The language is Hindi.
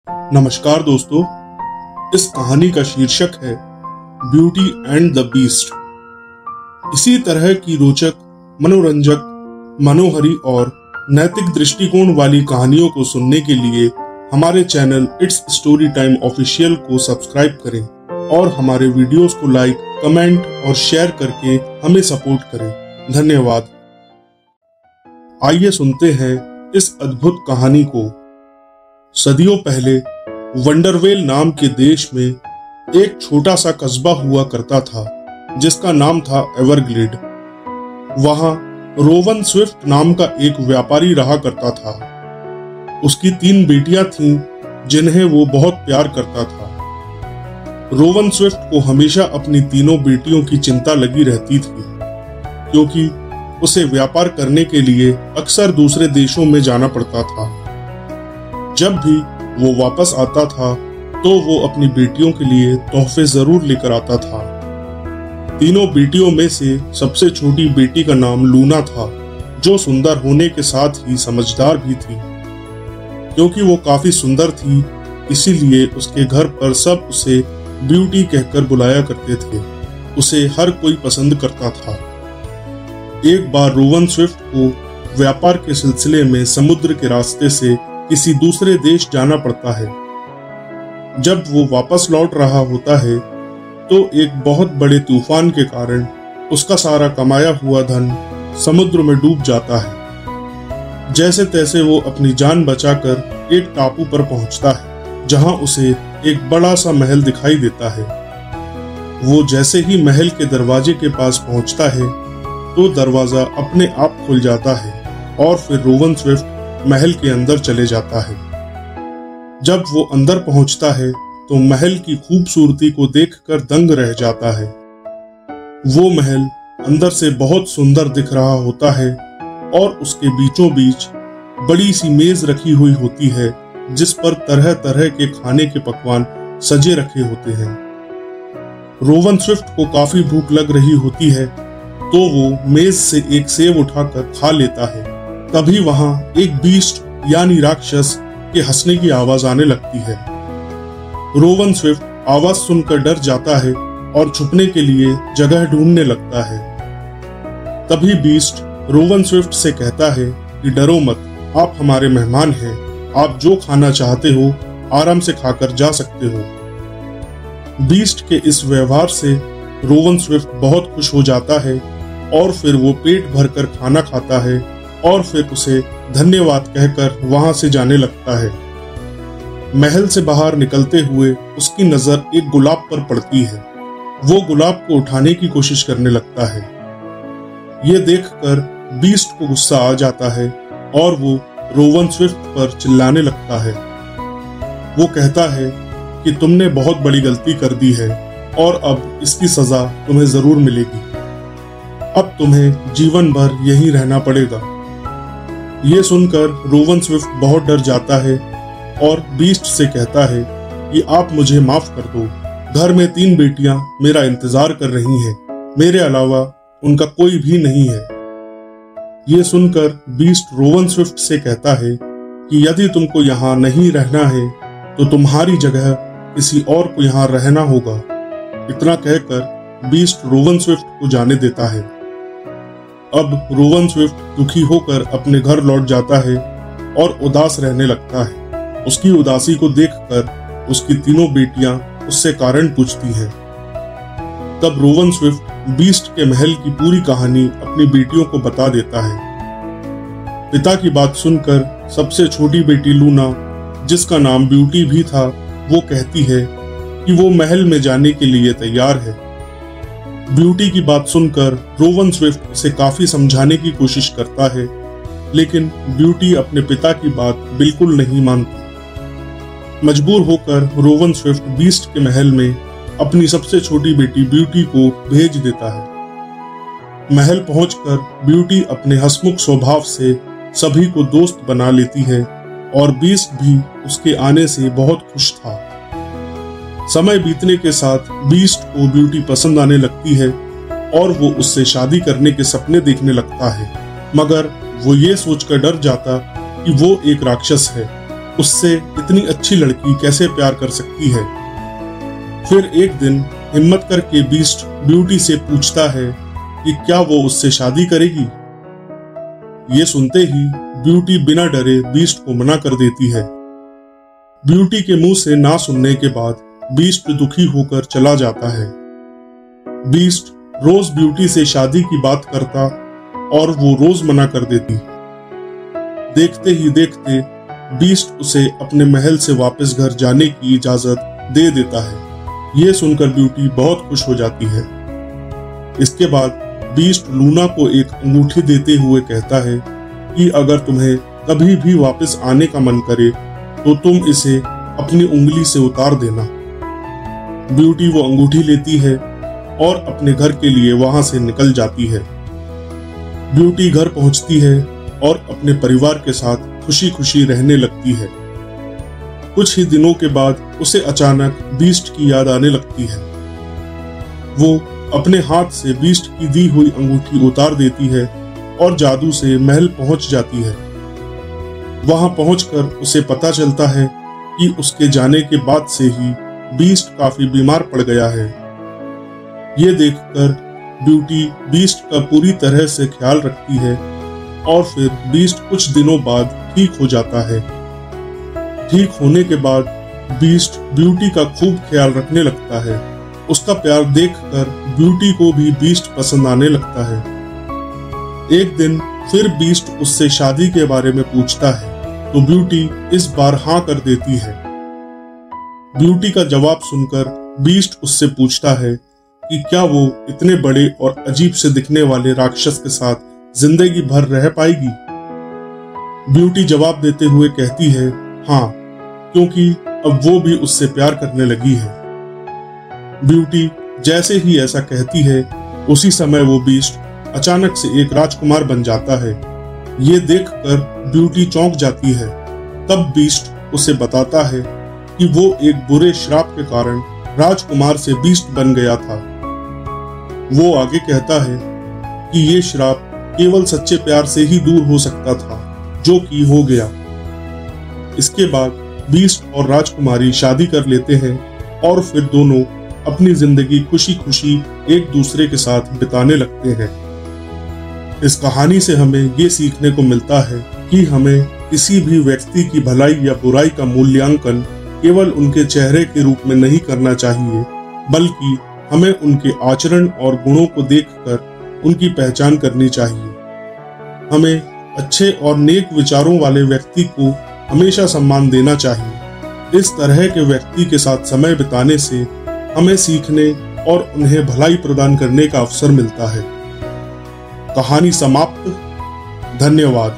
नमस्कार दोस्तों, इस कहानी का शीर्षक है ब्यूटी एंड द बीस्ट। इसी तरह की रोचक, मनोरंजक, मनोहरी और नैतिक दृष्टिकोण वाली कहानियों को सुनने के लिए हमारे channel it's story time official को सब्सक्राइब करें और हमारे वीडियोस को लाइक, कमेंट और शेयर करके हमें सपोर्ट करें। धन्यवाद। आइए सुनते हैं इस अद्भुत कहानी को। सदियों पहले वंडरवेल नाम के देश में एक छोटा सा कस्बा हुआ करता था जिसका नाम था एवरग्लेड। वहां रोवन स्विफ्ट नाम का एक व्यापारी रहा करता था। उसकी 3 बेटियां थीं जिन्हें वो बहुत प्यार करता था। रोवन स्विफ्ट को हमेशा अपनी तीनों बेटियों की चिंता लगी रहती थी क्योंकि उसे व्यापार करने के लिए अक्सर दूसरे देशों में जाना पड़ता था। जब भी वो वापस आता था तो वो अपनी बेटियों के लिए तोहफे जरूर लेकर आता था। तीनों बेटियों में से सबसे छोटी बेटी का नाम लूना था, जो सुंदर होने के साथ ही समझदार भी थी। क्योंकि वो काफी सुंदर थी, इसीलिए उसके घर पर सब उसे ब्यूटी कहकर बुलाया करते थे। उसे हर कोई पसंद करता था। एक बार रोवन स्विफ्ट को व्यापार के सिलसिले में समुद्र के रास्ते से किसी दूसरे देश जाना पड़ता है। जब वो वापस लौट रहा होता है तो एक बहुत बड़े तूफान के कारण उसका सारा कमाया हुआ धन समुद्र में डूब जाता है। जैसे तैसे वो अपनी जान बचाकर एक टापू पर पहुंचता है जहां उसे एक बड़ा सा महल दिखाई देता है। वो जैसे ही महल के दरवाजे के पास पहुंचता है तो दरवाजा अपने आप खुल जाता है और फिर रोवन स्विफ्ट महल के अंदर चले जाता है। जब वो अंदर पहुंचता है तो महल की खूबसूरती को देखकर दंग रह जाता है। वो महल अंदर से बहुत सुंदर दिख रहा होता है और उसके बीचों बीच बड़ी सी मेज रखी हुई होती है जिस पर तरह तरह के खाने के पकवान सजे रखे होते हैं। रोवन स्विफ्ट को काफी भूख लग रही होती है तो वो मेज से एक सेब उठाकर खा लेता है। तभी वहां एक बीस्ट यानी राक्षस के हंसने की आवाज आने लगती है। रोवन स्विफ्ट आवाज सुनकर डर जाता है और छुपने के लिए जगह ढूंढने लगता है। तभी बीस्ट रोवन स्विफ्ट से कहता है कि डरो मत, आप हमारे मेहमान हैं। आप जो खाना चाहते हो आराम से खाकर जा सकते हो। बीस्ट के इस व्यवहार से रोवन स्विफ्ट बहुत खुश हो जाता है और फिर वो पेट भरकर खाना खाता है और फिर उसे धन्यवाद कहकर वहां से जाने लगता है। महल से बाहर निकलते हुए उसकी नजर एक गुलाब पर पड़ती है। वो गुलाब को उठाने की कोशिश करने लगता है। ये देखकर बीस्ट को गुस्सा आ जाता है और वो रोवन स्विफ्ट पर चिल्लाने लगता है। वो कहता है कि तुमने बहुत बड़ी गलती कर दी है और अब इसकी सजा तुम्हें जरूर मिलेगी। अब तुम्हें जीवन भर यहीं रहना पड़ेगा। ये सुनकर रोवन स्विफ्ट बहुत डर जाता है और बीस्ट से कहता है कि आप मुझे माफ कर दो। घर में 3 बेटियां मेरा इंतजार कर रही हैं। मेरे अलावा उनका कोई भी नहीं है। ये सुनकर बीस्ट रोवन स्विफ्ट से कहता है कि यदि तुमको यहाँ नहीं रहना है तो तुम्हारी जगह किसी और को यहाँ रहना होगा। इतना कहकर बीस्ट रोवन स्विफ्ट को जाने देता है। अब रोवन स्विफ्ट दुखी होकर अपने घर लौट जाता है और उदास रहने लगता है। उसकी उदासी को देखकर उसकी तीनों बेटियां उससे कारण पूछती हैं। तब रोवन स्विफ्ट बीस्ट के महल की पूरी कहानी अपनी बेटियों को बता देता है। पिता की बात सुनकर सबसे छोटी बेटी लूना, जिसका नाम ब्यूटी भी था, वो कहती है कि वो महल में जाने के लिए तैयार है। ब्यूटी की बात सुनकर रोवन स्विफ्ट उसे काफी समझाने की कोशिश करता है, लेकिन ब्यूटी अपने पिता की बात बिल्कुल नहीं मानती। मजबूर होकर रोवन स्विफ्ट बीस्ट के महल में अपनी सबसे छोटी बेटी ब्यूटी को भेज देता है। महल पहुंचकर ब्यूटी अपने हंसमुख स्वभाव से सभी को दोस्त बना लेती है और बीस्ट भी उसके आने से बहुत खुश था। समय बीतने के साथ बीस्ट को ब्यूटी पसंद आने लगती है और वो उससे शादी करने के सपने देखने लगता है, मगर वो ये सोचकर डर जाता कि वो एक राक्षस है उससे इतनी अच्छी लड़की कैसे प्यार कर सकती है। फिर एक दिन हिम्मत करके बीस्ट ब्यूटी से पूछता है कि क्या वो उससे शादी करेगी। ये सुनते ही ब्यूटी बिना डरे बीस्ट को मना कर देती है। ब्यूटी के मुंह से ना सुनने के बाद बीस्ट दुखी होकर चला जाता है। बीस्ट रोज ब्यूटी से शादी की बात करता और वो रोज मना कर देती। देखते ही देखते बीस्ट उसे अपने महल से वापस घर जाने की इजाजत दे देता है। ये सुनकर ब्यूटी बहुत खुश हो जाती है। इसके बाद बीस्ट लूना को एक अंगूठी देते हुए कहता है कि अगर तुम्हें कभी भी वापस आने का मन करे तो तुम इसे अपनी उंगली से उतार देना। ब्यूटी वो अंगूठी लेती है और अपने घर के लिए वहां से निकल जाती है। ब्यूटी घर पहुंचती है और अपने परिवार के साथ खुशी खुशी रहने लगती है। कुछ ही दिनों के बाद उसे अचानक बीस्ट की याद आने लगती है। वो अपने हाथ से बीस्ट की दी हुई अंगूठी उतार देती है और जादू से महल पहुंच जाती है। वहां पहुंचकर उसे पता चलता है कि उसके जाने के बाद से ही बीस्ट काफी बीमार पड़ गया है। ये देखकर ब्यूटी बीस्ट का पूरी तरह से ख्याल रखती है और फिर बीस्ट कुछ दिनों बाद ठीक हो जाता है। ठीक होने के बाद बीस्ट ब्यूटी का खूब ख्याल रखने लगता है। उसका प्यार देखकर ब्यूटी को भी बीस्ट पसंद आने लगता है। एक दिन फिर बीस्ट उससे शादी के बारे में पूछता है तो ब्यूटी इस बार हाँ कर देती है। ब्यूटी का जवाब सुनकर बीस्ट उससे पूछता है कि क्या वो इतने बड़े और अजीब से दिखने वाले राक्षस के साथ जिंदगी भर रह पाएगी। ब्यूटी जवाब देते हुए कहती है हाँ, क्योंकि अब वो भी उससे प्यार करने लगी है। ब्यूटी जैसे ही ऐसा कहती है उसी समय वो बीस्ट अचानक से एक राजकुमार बन जाता है। ये देखकर ब्यूटी चौंक जाती है। तब बीस्ट उसे बताता है कि वो एक बुरे श्राप के कारण राजकुमार से बीस्ट बन गया था। वो आगे कहता है कि ये श्राप केवल सच्चे प्यार से ही दूर हो सकता था, जो कि हो गया। इसके बाद बीस्ट और राजकुमारी शादी कर लेते हैं और फिर दोनों अपनी जिंदगी खुशी खुशी एक दूसरे के साथ बिताने लगते हैं। इस कहानी से हमें ये सीखने को मिलता है कि हमें किसी भी व्यक्ति की भलाई या बुराई का मूल्यांकन केवल उनके चेहरे के रूप में नहीं करना चाहिए, बल्कि हमें उनके आचरण और गुणों को देखकर उनकी पहचान करनी चाहिए। हमें अच्छे और नेक विचारों वाले व्यक्ति को हमेशा सम्मान देना चाहिए। इस तरह के व्यक्ति के साथ समय बिताने से हमें सीखने और उन्हें भलाई प्रदान करने का अवसर मिलता है। कहानी समाप्त। धन्यवाद।